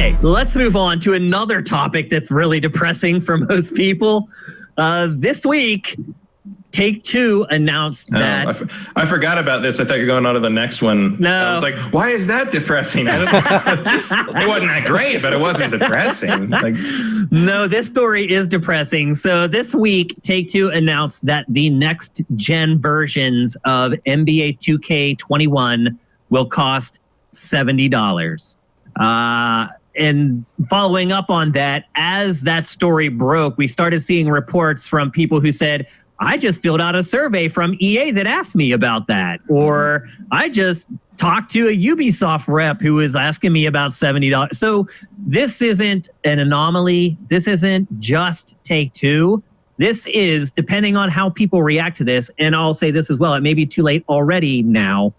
Okay, let's move on to another topic that's really depressing for most people. This week, Take-Two announced that... I forgot about this. I thought you were going on to the next one. No. I was like, why is that depressing? It wasn't that great, but it wasn't depressing. No, this story is depressing. So this week, Take-Two announced that the next-gen versions of NBA 2K21 will cost $70. And following up on that, as that story broke, we started seeing reports from people who said, I just filled out a survey from EA that asked me about that. Or I just talked to a Ubisoft rep who was asking me about $70. So this isn't an anomaly. This isn't just Take-Two. This is, depending on how people react to this, and I'll say this as well, it may be too late already now,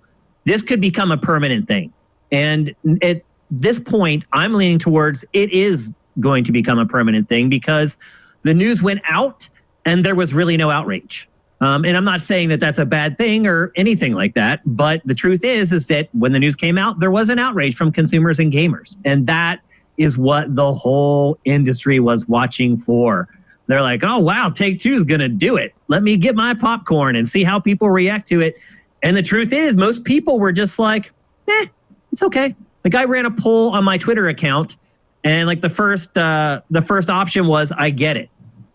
this could become a permanent thing. And at this point, I'm leaning towards it is going to become a permanent thing because the news went out and there was really no outrage. And I'm not saying that that's a bad thing or anything like that, but the truth is that when the news came out, there was an outrage from consumers and gamers. And that is what the whole industry was watching for. They're like, oh, wow, Take-Two is going to do it. Let me get my popcorn and see how people react to it. And the truth is, most people were just like, it's okay. Like I ran a poll on my Twitter account and like the first option was, I get it.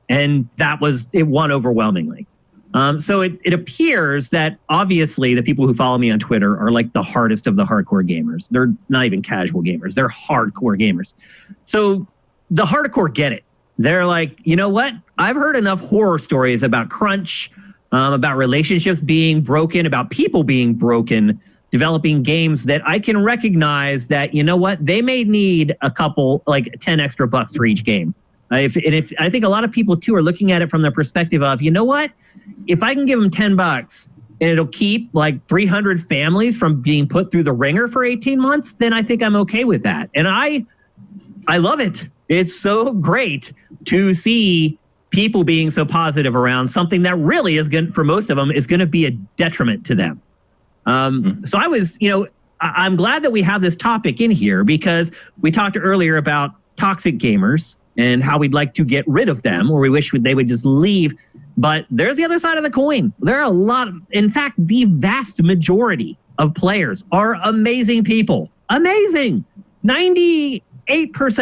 And it won overwhardingly. So it appears that obviously the people who follow me on Twitter are like the hardest of the hardcore gamers. They're not even casual gamers. They're hardcore gamers. So the hardcore get it. They're like, you know what? I've heard enough horror stories about crunch, about relationships being broken, about people being broken, developing games that I can recognize that, you know what? They may need a couple, like 10 extra bucks for each game. If I think a lot of people too are looking at it from the perspective of, you know what, if I can give them $10 and it'll keep like 300 families from being put through the ringer for 18 months, then I think I'm okay with that. And I love it. It's so great to see people being so positive around something that really is going, for most of them, is going to be a detriment to them. So I was, I'm glad that we have this topic in here because we talked earlier about toxic gamers and how we'd like to get rid of them, or we wish they would just leave. But there's the other side of the coin. There are a lot, in fact, the vast majority of players are amazing people. Amazing. 98%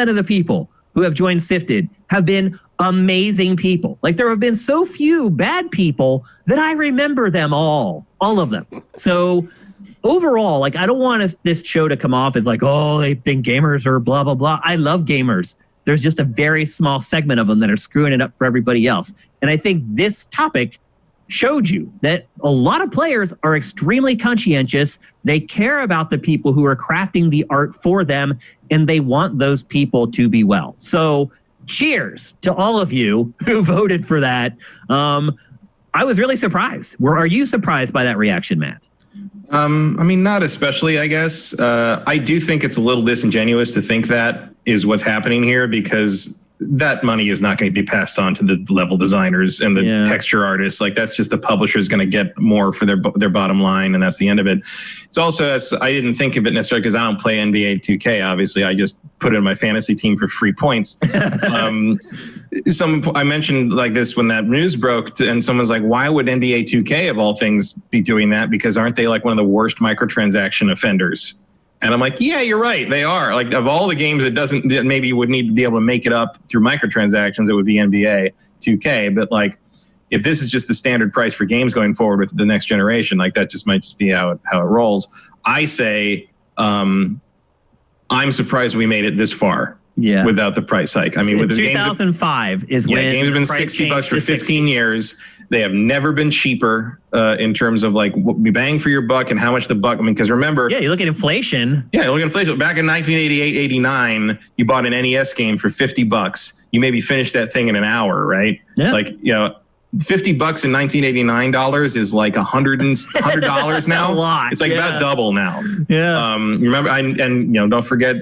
of the people who have joined SIFTD have been amazing people. Like there have been so few bad people that I remember them all of them. So overall, like I don't want this show to come off as like, oh, they think gamers are blah, blah, blah. I love gamers. There's just a very small segment of them that are screwing it up for everybody else. And I think this topic showed you that a lot of players are extremely conscientious. They care about the people who are crafting the art for them, and they want those people to be well. So cheers to all of you who voted for that. I was really surprised. Are you surprised by that reaction, Matt? I mean, not especially, I guess. I do think it's a little disingenuous to think that is what's happening here because that money is not going to be passed on to the level designers and the texture artists. Like that's just the publisher's going to get more for their bottom line, and that's the end of it. It's also, I didn't think of it necessarily because I don't play NBA 2K. Obviously, I just put it in my fantasy team for free points. I mentioned like this when that news broke, and someone's like, "Why would NBA 2K of all things be doing that? Because aren't they like one of the worst microtransaction offenders?" And I'm like, yeah, you're right. They are. Like of all the games that maybe would need to be able to make it up through microtransactions, it would be NBA 2K. But like, if this is just the standard price for games going forward with the next generation, like that just might just be how it rolls. I say, I'm surprised we made it this far. Yeah. Without the price hike. I mean, with 2005 is when games have been $60 for 15 years. They have never been cheaper in terms of like what we bang for your buck and how much the buck. I mean, because remember, you look at inflation. Yeah, look at inflation. Back in 1988, 89, you bought an NES game for $50. You maybe finished that thing in an hour, right? Yeah. Like, $50 in 1989 is like $100 now. A lot. It's like about double now. Yeah. Remember, don't forget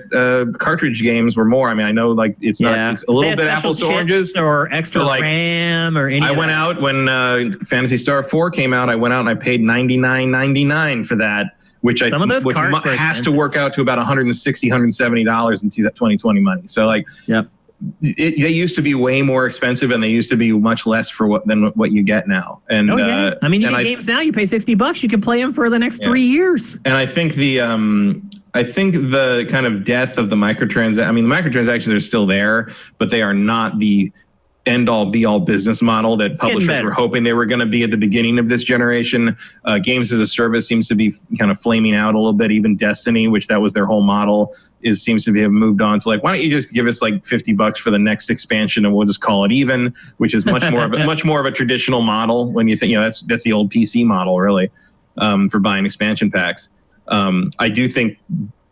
cartridge games were more. I mean, I know like it's not. It's a little bit apples to oranges or extra RAM or anything. I went out when Phantasy Star 4 came out. I went out and I paid $99.99 for that. which Some of those which cards were has to expensive. work out to about $160, $170 into that 2020 money. So like, Yep. They used to be way more expensive, and they used to be much less than what you get now. And Oh yeah, I mean, you get games now. You pay $60, you can play them for the next 3 years. And I think the kind of death of the microtransactions. I mean, the microtransactions are still there, but they are not the end-all be-all business model that publishers were hoping they were going to be at the beginning of this generation. Games as a service seems to be kind of flaming out a little bit. Even Destiny, which that was their whole model, seems to have moved on to like, why don't you just give us like $50 for the next expansion and we'll just call it even, which is much more of a traditional model when you think, that's the old PC model really, for buying expansion packs. I do think,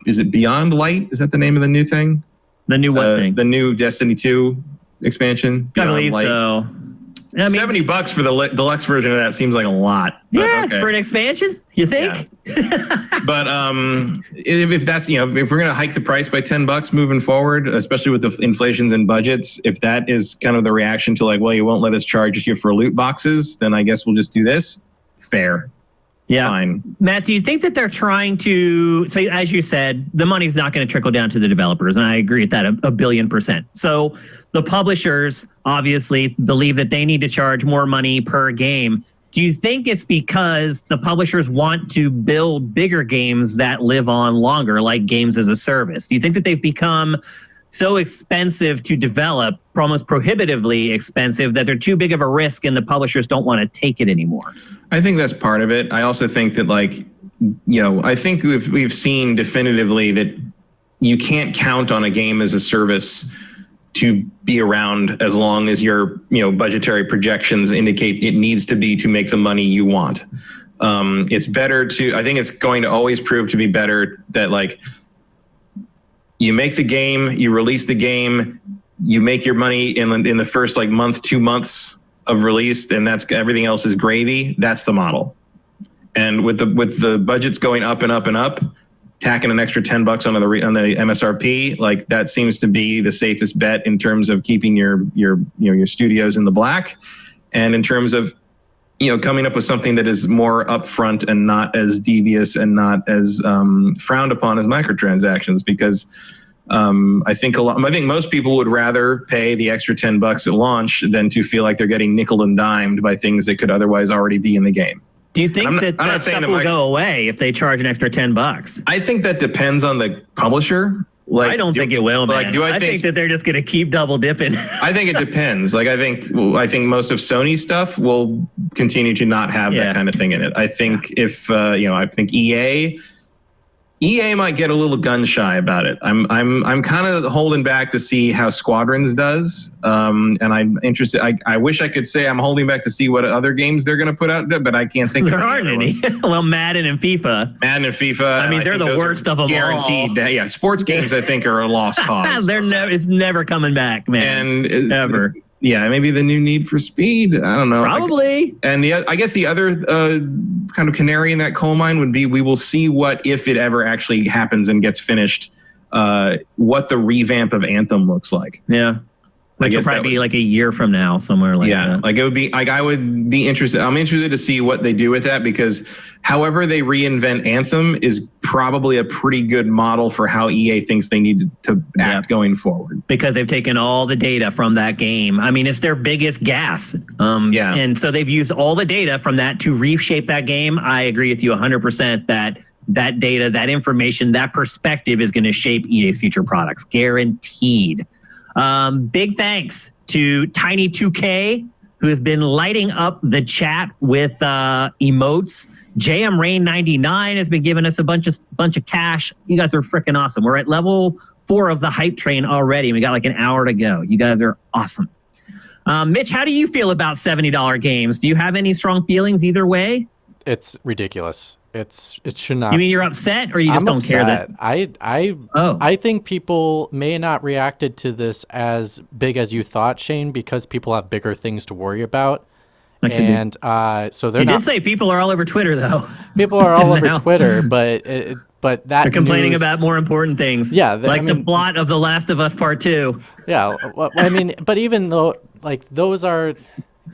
is it Beyond Light? Is that the name of the new thing? The new what thing? The new Destiny 2 expansion. I believe so. I mean, $70 for the deluxe version of that seems like a lot. Yeah, for an expansion, you think? Yeah. But if that's, if we're going to hike the price by $10 moving forward, especially with the inflations and budgets, if that is kind of the reaction to like, well, you won't let us charge you for loot boxes, then I guess we'll just do this. Fair. Yeah. Fine. Matt, do you think that they're trying to, so as you said, the money's not going to trickle down to the developers, and I agree with that a billion %. So the publishers obviously believe that they need to charge more money per game. Do you think it's because the publishers want to build bigger games that live on longer, like games as a service? Do you think that they've become so expensive to develop, almost prohibitively expensive, that they're too big of a risk and the publishers don't want to take it anymore? I think that's part of it. I also think that I think we've seen definitively that you can't count on a game as a service to be around as long as your budgetary projections indicate it needs to be to make the money you want. It's better I think it's going to always prove to be better that like you make the game, you release the game, you make your money in the first like month, 2 months of release, and that's everything else is gravy. That's the model. And with the budgets going up and up and up, tacking an extra $10 on the MSRP, like that seems to be the safest bet in terms of keeping your studios in the black, and in terms of coming up with something that is more upfront and not as devious and not as frowned upon as microtransactions. Because I think most people would rather pay the extra $10 at launch than to feel like they're getting nickel and dimed by things that could otherwise already be in the game. Do you think that stuff will go away if they charge an extra $10? I think that depends on the publisher. Like, I don't think it will, man. I think that they're just going to keep double dipping. I think it depends. Like, I think most of Sony's stuff will continue to not have that kind of thing in it. I think I think EA might get a little gun shy about it. I'm kind of holding back to see how Squadrons does. And I'm interested. I wish I could say I'm holding back to see what other games they're going to put out, but I can't think there aren't any. Well, Madden and FIFA. I mean, they're the worst of them guaranteed. all. Yeah, sports games I think are a lost cause. It's never coming back, man. And ever. Yeah, maybe the new Need for Speed. I don't know. Probably. I guess the other kind of canary in that coal mine would be we will see if it ever actually happens and gets finished, what the revamp of Anthem looks like. Yeah. Which will probably be like a year from now, somewhere like that. Like it would be like I would be interested. I'm interested to see what they do with that, because however they reinvent Anthem is probably a pretty good model for how EA thinks they need to act going forward. Because they've taken all the data from that game. I mean, it's their biggest gas. And so they've used all the data from that to reshape that game. I agree with you 100% that data, that information, that perspective is going to shape EA's future products. Guaranteed. Big thanks to Tiny2K, who has been lighting up the chat with emotes. JM Rain 99 has been giving us a bunch of cash. You guys are freaking awesome. We're at level 4 of the hype train already. We got like an hour to go. You guys are awesome. Mitch, how do you feel about $70 games? Do you have any strong feelings either way? It's ridiculous. It should not. You mean you're upset, or you just don't care that? I think people may not reacted to this as big as you thought, Shane, because people have bigger things to worry about. And so they're did say people are all over Twitter, though. People are all over Twitter, but that they're complaining about more important things. Yeah, the plot of The Last of Us Part 2. Yeah, well, I mean, but even though like those are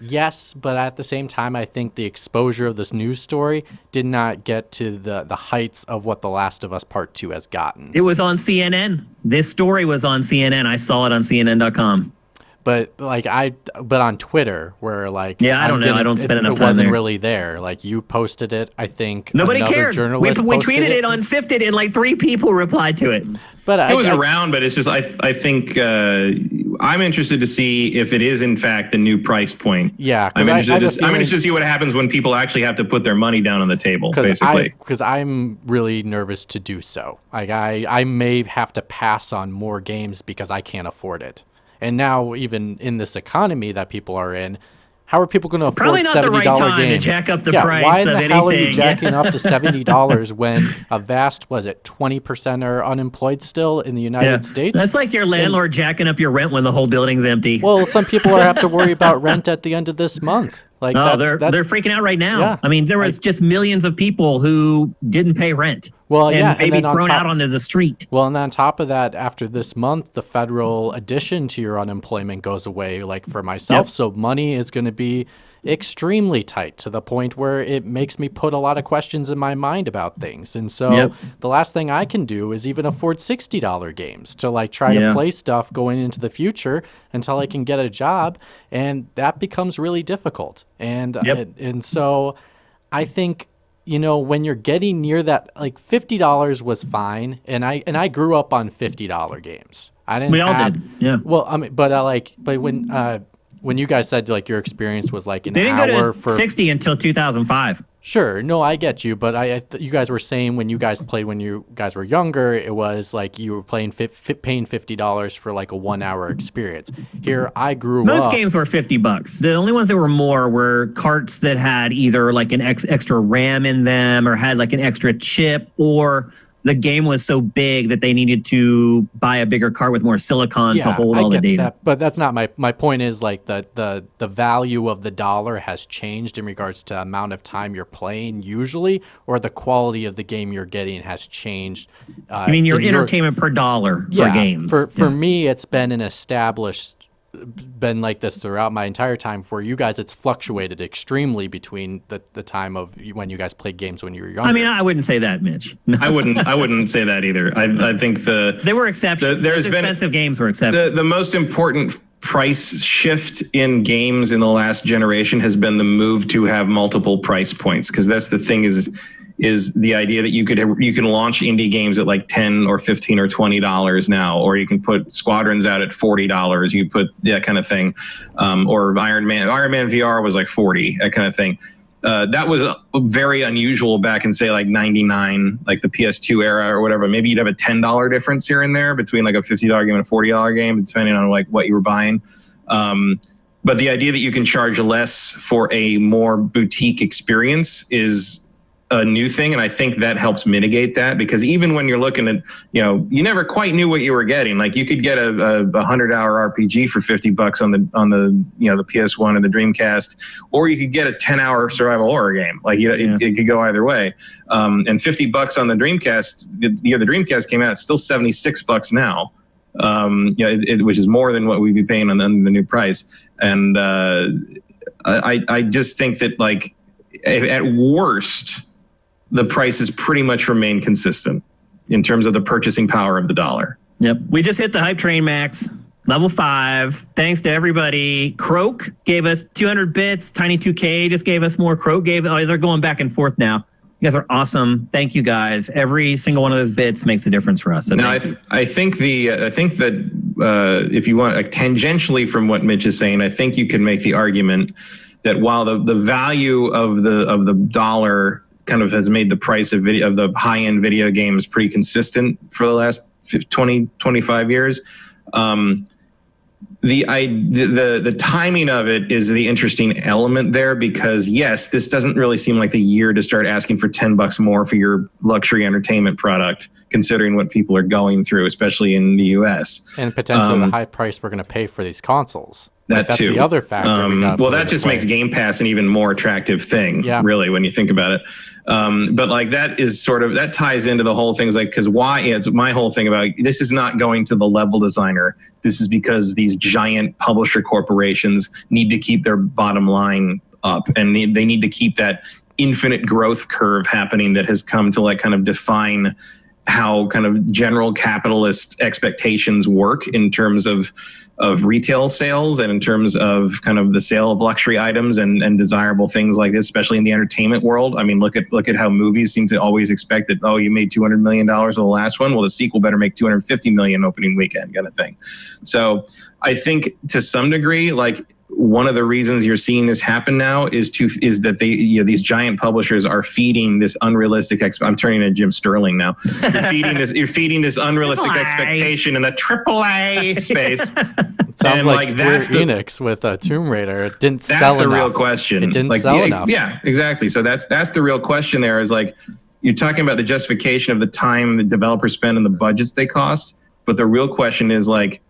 Yes, but at the same time, I think the exposure of this news story did not get to the heights of what The Last of Us Part 2 has gotten. It was on CNN. This story was on CNN. I saw it on CNN.com. But on Twitter, where like I don't know. I don't spend enough time It wasn't there. really there. Like you posted it. I think Nobody cared. We Journalist tweeted it on SIFTD, and like 3 people replied to it. But it was around, but it's just I think I'm interested to see if it is in fact the new price point. Yeah, I'm interested to see what happens when people actually have to put their money down on the table, basically. Because I'm really nervous to do so. Like I may have to pass on more games because I can't afford it. And now, even in this economy that people are in, how are people going to afford probably not the right time games? to jack up the price price of anything. Why in the hell are you anything? jacking up to $70 when a vast, 20% are unemployed still in the United States? That's like your landlord jacking up your rent when the whole building's empty. Well, some people have to worry about rent at the end of this month. Like, they're freaking out right now. Yeah. I mean, there was just millions of people who didn't pay rent. Well, and maybe thrown out onto the street. Well, and on top of that, after this month, the federal addition to your unemployment goes away, like for myself. Yep. So money is going to be extremely tight to the point where it makes me put a lot of questions in my mind about things. And so the last thing I can do is even afford $60 games to like try to play stuff going into the future until I can get a job. And that becomes really difficult. And so I think, when you're getting near that, like $50 was fine, and I grew up on $50 games. I didn't. We all did. Yeah. Well, I mean, but when you guys said like your experience was like an they didn't hour go to 60 until 2005. Sure, no, I get you, but you guys were saying when you guys played when you guys were younger, it was like you were paying $50 for like a 1 hour experience. Here, I grew up. Most games were $50. The only ones that were more were carts that had either like an extra RAM in them or had like an extra chip, or the game was so big that they needed to buy a bigger cart with more silicon to hold all the data. That, but that's not my point. Is like the value of the dollar has changed in regards to amount of time you're playing usually, or the quality of the game you're getting has changed. I mean, your entertainment per dollar for games. For me, it's been like this throughout my entire time. For you guys, it's fluctuated extremely between the time of when you guys played games when you were younger. I mean, I wouldn't say that, Mitch. I wouldn't say that either. I think they were exceptions. Those expensive games were exceptions. The most important price shift in games in the last generation has been the move to have multiple price points, because that's the thing is the idea that you can launch indie games at like $10 or $15 or $20 now, or you can put Squadrons out at $40. You put that kind of thing, or Iron Man VR was like $40, that kind of thing. That was very unusual back in say like '99, like the PS2 era or whatever. Maybe you'd have a $10 difference here and there between like a $50 game and a $40 game, depending on like what you were buying. But the idea that you can charge less for a more boutique experience is a new thing, and I think that helps mitigate that, because even when you're looking at, you never quite knew what you were getting. Like you could get a 100-hour RPG for $50 on the the PS1 and the Dreamcast, or you could get a 10-hour survival horror game. Like it could go either way. And $50 on the Dreamcast, the year the Dreamcast came out, it's still $76 now. Which is more than what we'd be paying on the new price. And I just think that like at worst, the prices pretty much remain consistent in terms of the purchasing power of the dollar. Yep. We just hit the Hypetrain max, level 5. Thanks to everybody. Croak gave us 200 bits. Tiny2K just gave us more. Croak they're going back and forth now. You guys are awesome. Thank you guys. Every single one of those bits makes a difference for us. So now, I think that if you want tangentially from what Mitch is saying, I think you can make the argument that while the value of the dollar kind of has made the price of the high-end video games pretty consistent for the last 25 years. The timing of it is the interesting element there, because yes, this doesn't really seem like the year to start asking for $10 more for your luxury entertainment product, considering what people are going through, especially in the US. And potentially the high price we're going to pay for these consoles. That's too. the other factor. Well, that just makes Game Pass an even more attractive thing, really, when you think about it. But like that is sort of, that ties into the whole thing. Is like, because why? It's my whole thing about this is not going to the level designer. This is because these giant publisher corporations need to keep their bottom line up, and they need to keep that infinite growth curve happening that has come to like kind of define how kind of general capitalist expectations work in terms of retail sales and in terms of kind of the sale of luxury items and desirable things like this, especially in the entertainment world. I mean, look at how movies seem to always expect that, oh, you made $200 million with the last one. Well, the sequel better make $250 million opening weekend kind of thing. So I think to some degree, like, one of the reasons you're seeing this happen now is that these giant publishers are feeding this unrealistic. I'm turning to Jim Sterling now. You're feeding this unrealistic expectation in the AAA space. It sounds like Square Enix with Tomb Raider. It didn't sell enough. That's the real question. It didn't sell enough. Yeah, exactly. So that's the real question. There is like, you're talking about the justification of the time the developers spend and the budgets they cost, but the real question is like,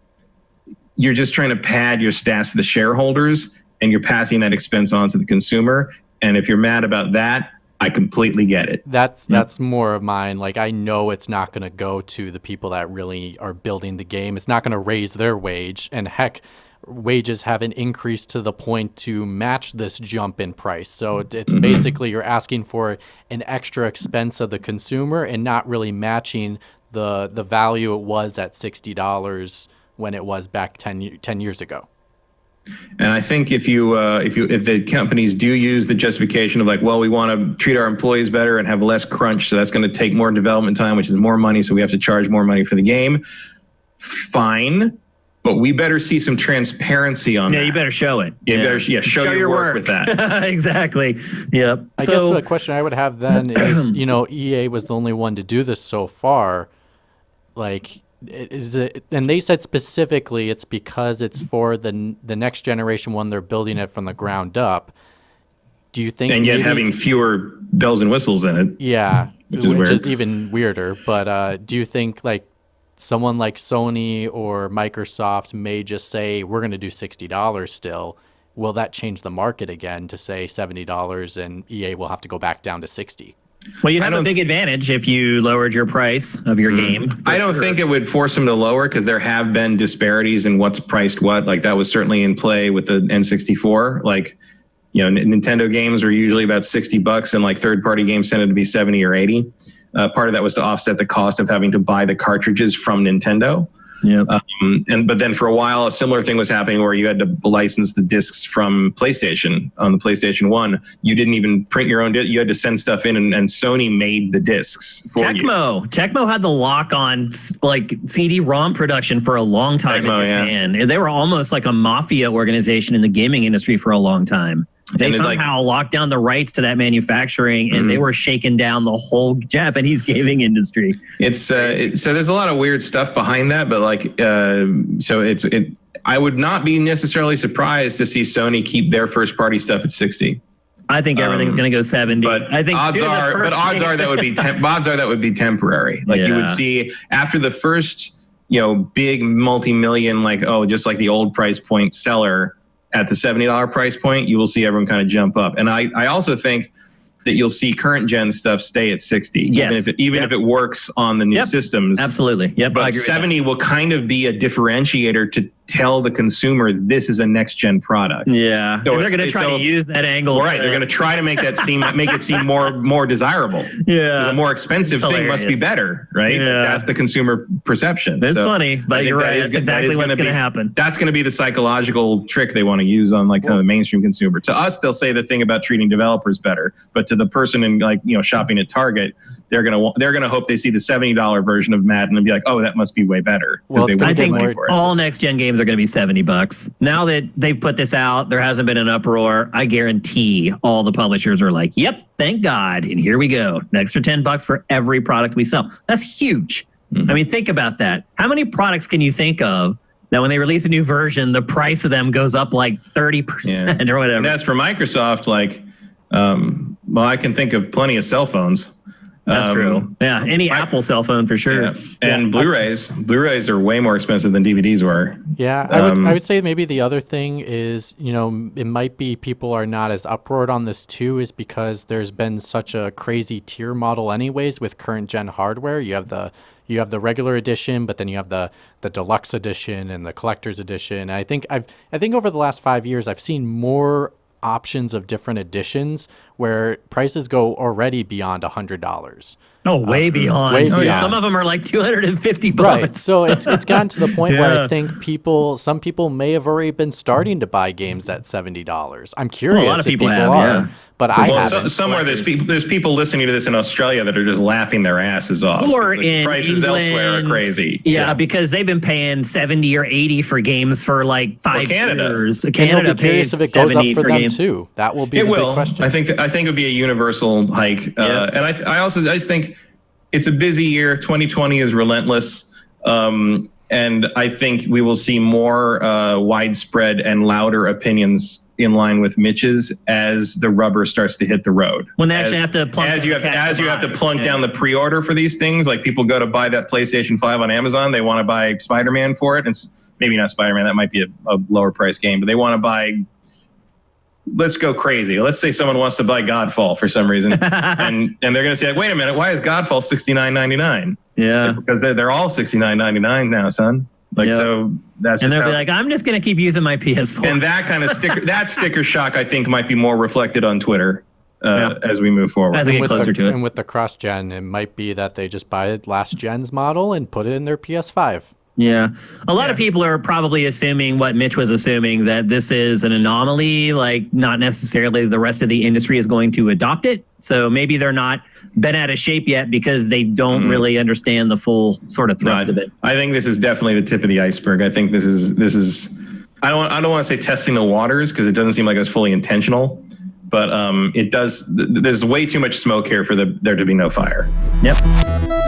you're just trying to pad your stats to the shareholders, and you're passing that expense on to the consumer. And if you're mad about that, I completely get it. That's more of mine. Like, I know it's not going to go to the people that really are building the game. It's not going to raise their wage. And heck, wages haven't increased to the point to match this jump in price. So it's basically you're asking for an extra expense of the consumer and not really matching the value it was at $60 when it was back 10 years ago. And I think if the companies do use the justification of like, well, we want to treat our employees better and have less crunch, so that's going to take more development time, which is more money, so we have to charge more money for the game. Fine, but we better see some transparency on that. Yeah, you better show it. You better show your work with that. Exactly. Yep. I guess the question I would have then is, EA was the only one to do this so far. Like, is it, and they said specifically it's because it's for the next generation one, they're building it from the ground up. Do you think, and yet having fewer bells and whistles in it? Yeah, which is even weirder. But do you think like someone like Sony or Microsoft may just say we're going to do $60 still? Will that change the market again to say $70 and EA will have to go back down to $60? Well, you'd have a big advantage if you lowered your price of your game. I don't think it would force them to lower, because there have been disparities in what's priced what. Like that was certainly in play with the N64. Like, Nintendo games were usually about $60, and like third-party games tended to be 70 or 80. Part of that was to offset the cost of having to buy the cartridges from Nintendo. Yeah. But then for a while, a similar thing was happening where you had to license the discs from PlayStation on the PlayStation 1. You didn't even print your own disc. You had to send stuff in, and Sony made the discs for you. Tecmo had the lock on like CD-ROM production for a long time in Japan. Yeah. They were almost like a mafia organization in the gaming industry for a long time. They somehow locked down the rights to that manufacturing, and they were shaking down the whole Japanese gaming industry. So there's a lot of weird stuff behind that, but I would not be necessarily surprised to see Sony keep their first party stuff at 60. I think everything's going to go 70. But I think odds are that would be temporary. Like you would see after the first, big multi-million, just like the old price point seller at the $70 price point, you will see everyone kind of jump up. And I also think that you'll see current gen stuff stay at 60, even if it works on the new systems. Absolutely. Yep. But 70 will kind of be a differentiator to tell the consumer this is a next gen product. Yeah. So they're going to try to use that angle. Right. They're going to try to make that make it seem more desirable. Yeah. A more expensive thing must be better, right? Yeah. That's the consumer perception. That's funny, but you're right. That's exactly what's going to happen. That's going to be the psychological trick they want to use on kind of the mainstream consumer. To us, they'll say the thing about treating developers better, but to the person in shopping at Target, they're going to hope they see the $70 version of Madden and be like, oh, that must be way better. Well, I think all next gen games are going to be $70. Now that they've put this out, there hasn't been an uproar. I guarantee all the publishers are like, yep, thank God. And here we go. An extra $10 for every product we sell. That's huge. I mean, think about that. How many products can you think of that when they release a new version, the price of them goes up like 30% or whatever? And as for Microsoft, I can think of plenty of cell phones. That's true. Yeah, any Apple cell phone for sure. Yeah. And Blu-rays are way more expensive than DVDs were. Yeah, I would say maybe the other thing is, it might be people are not as uproared on this too, is because there's been such a crazy tier model anyways with current gen hardware. You have the regular edition, but then you have the deluxe edition and the collector's edition. And I think over the last 5 years I've seen more options of different editions where prices go already beyond $100. Oh, way beyond. Way beyond. Some of them are like $250. Right. So it's gotten to the point where I think some people may have already been starting to buy games at $70. I'm curious. A lot of people have, are, but I haven't. Somewhere there's people listening to this in Australia that are just laughing their asses off. Or in prices England, elsewhere are crazy. Yeah, because they've been paying 70 or 80 for games for like 5 years. Canada pays if it goes up for them too. That will be the big question. I think it would be a universal hike. And I just think it's a busy year. 2020 is relentless. And I think we will see more widespread and louder opinions in line with Mitch's as the rubber starts to hit the road. When they actually have to plunk as you have to plunk down the pre-order for these things, like people go to buy that PlayStation 5 on Amazon, they want to buy Spider-Man for it. And maybe not Spider-Man, that might be a lower price game, but they want to buy. Let's go crazy. Let's say someone wants to buy Godfall for some reason, and they're going to say, "Wait a minute, why is Godfall $69.99?" Yeah, because they're all $69.99 now, son. So that's and they'll be like, "I'm just going to keep using my PS4." And that kind of sticker shock, I think, might be more reflected on Twitter as we move forward. As we get closer to it, and with the cross gen, it might be that they just buy last gen's model and put it in their PS5. Yeah. A lot of people are probably assuming what Mitch was assuming, that this is an anomaly, like not necessarily the rest of the industry is going to adopt it. So maybe they're not bent out of shape yet because they don't really understand the full sort of thrust of it. I think this is definitely the tip of the iceberg. I think this is I don't want to say testing the waters because it doesn't seem like it's fully intentional, but it does. There's way too much smoke here for there to be no fire. Yep.